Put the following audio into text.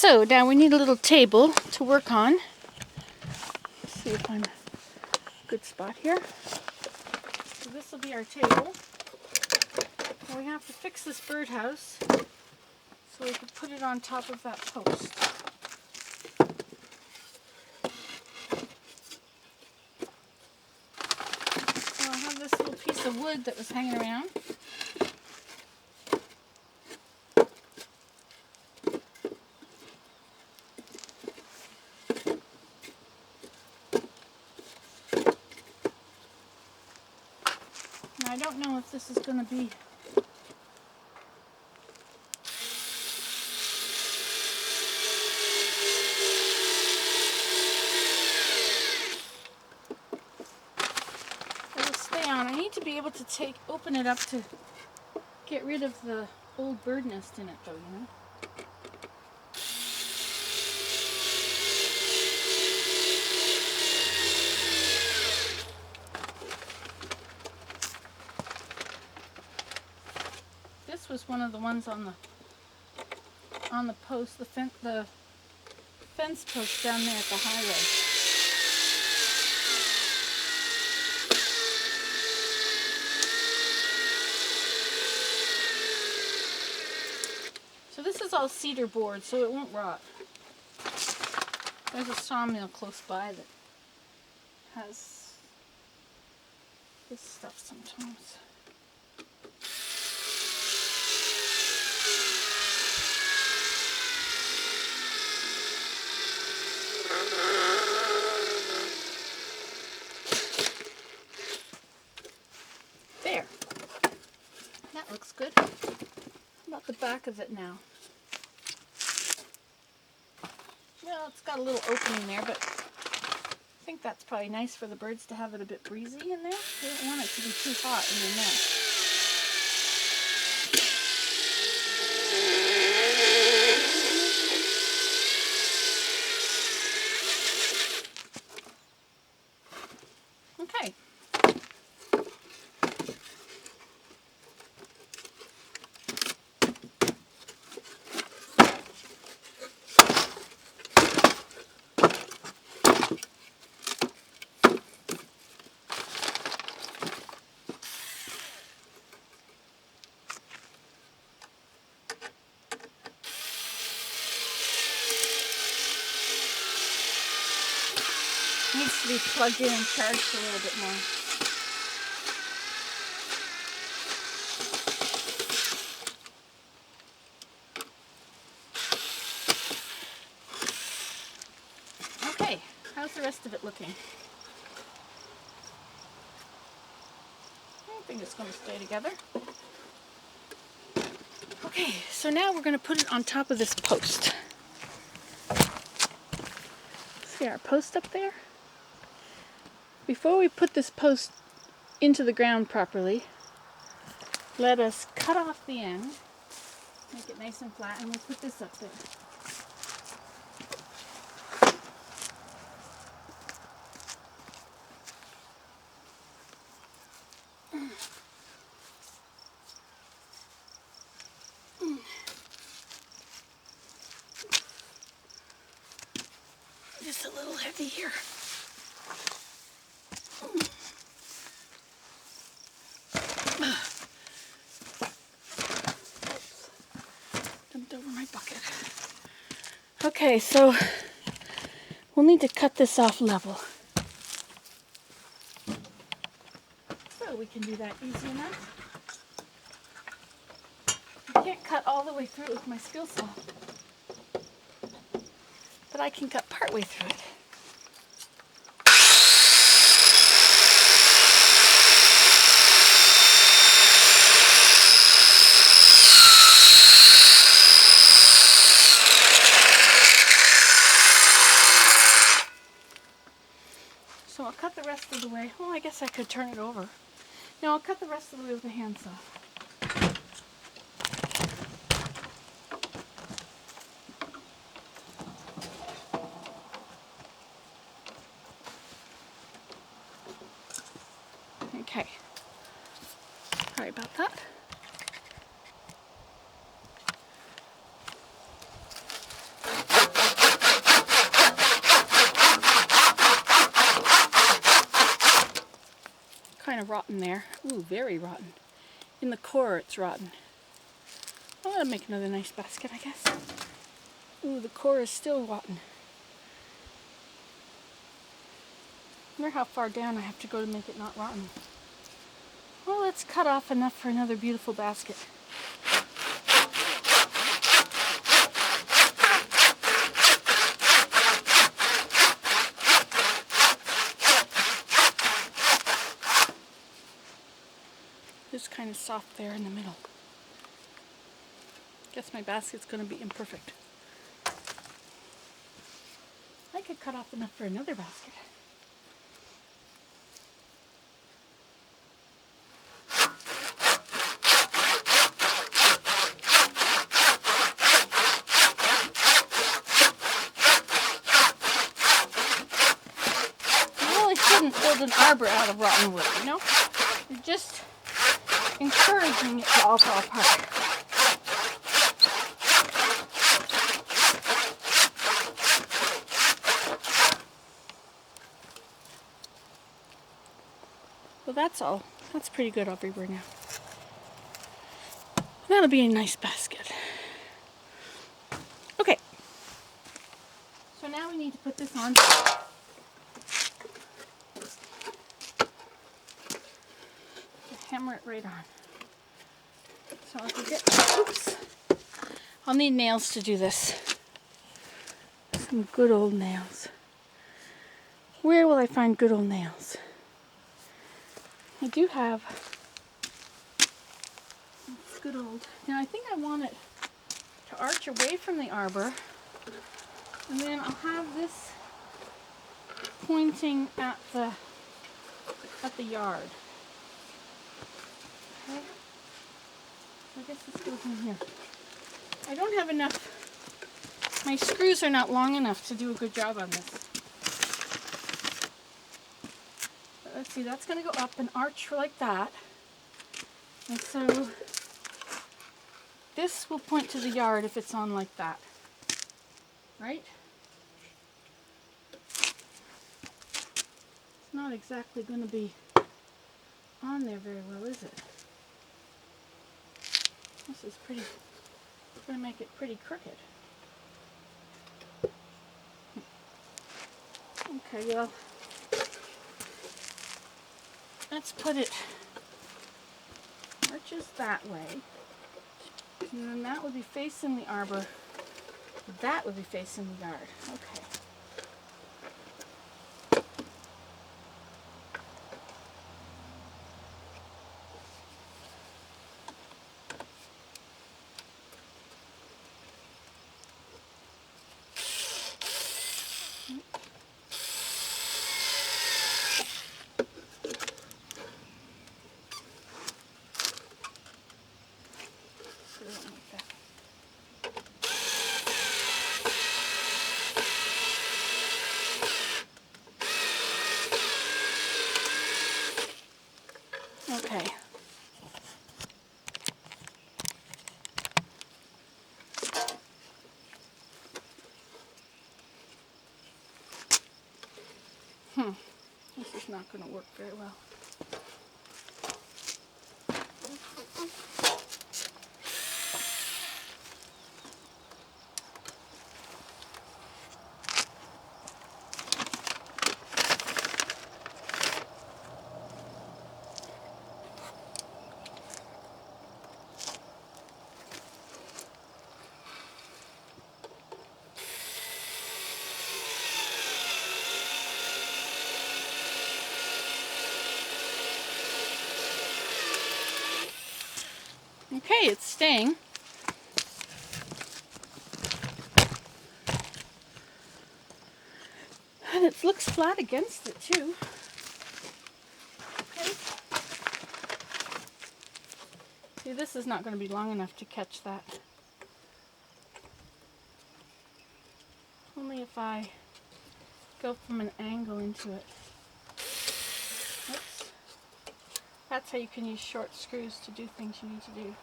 So now we need a little table to work on. Let's see if I'm a good spot here. So this will be our table. And we have to fix this birdhouse so we can put it on top of that post. So I have this little piece of wood that was hanging around. I don't know if this is going to be it'll stay on. I need to be able to open it up to get rid of the old bird nest in it though, you know. This was one of the ones on the post, the fence post down there at the highway. So this is all cedar board, so it won't rot. There's a sawmill close by that has this stuff sometimes. There. That looks good. How about the back of it now? Well, it's got a little opening there, but I think that's probably nice for the birds to have it a bit breezy in there. They don't want it to be too hot in their nest. Okay. Needs to be plugged in and charged a little bit more. Okay, how's the rest of it looking? I think it's going to stay together. Okay, so now we're going to put it on top of this post. See our post up there? Before we put this post into the ground properly, let us cut off the end, make it nice and flat, and we'll put this up there. Just a little heavy here. Dumped over my bucket. Okay, so we'll need to cut this off level. So we can do that easy enough. I can't cut all the way through it with my skill saw, but I can cut part way through it. So I'll cut the rest of the way. Well, I guess I could turn it over. No, I'll cut the rest of the way with a handsaw. Okay. Sorry about that. rotten there. Ooh, very rotten. In the core it's rotten. I'm gonna make another nice basket, I guess. Ooh, the core is still rotten. I wonder how far down I have to go to make it not rotten. Well, let's cut off enough for another beautiful basket. It's kind of soft there in the middle. Guess my basket's going to be imperfect. I could cut off enough for another basket. You really shouldn't build an arbor out of rotten wood, you know? You're just encouraging it to all fall apart. Well, that's all. That's pretty good everywhere now. That'll be a nice basket. Okay. So now we need to put this on. Hammer it right on. So I'll get, oops. I'll need nails to do this. Some good old nails. Where will I find good old nails? I do have good old. Now I think I want it to arch away from the arbor, and then I'll have this pointing at the yard. Okay. I guess this goes in here. I don't have enough. My screws are not long enough to do a good job on this. But let's see, that's going to go up and arch like that. And so this will point to the yard if it's on like that. Right? It's not exactly going to be on there very well, is it? This is pretty, it's going to make it pretty crooked. Okay, well, let's put it, arches that way, and then that would be facing the arbor, that would be facing the yard. Okay. Okay. This is not going to work very well. Okay, it's staying. And it looks flat against it too. Okay. See, this is not going to be long enough to catch that. Only if I go from an angle into it. Oops. That's how you can use short screws to do things you need to do.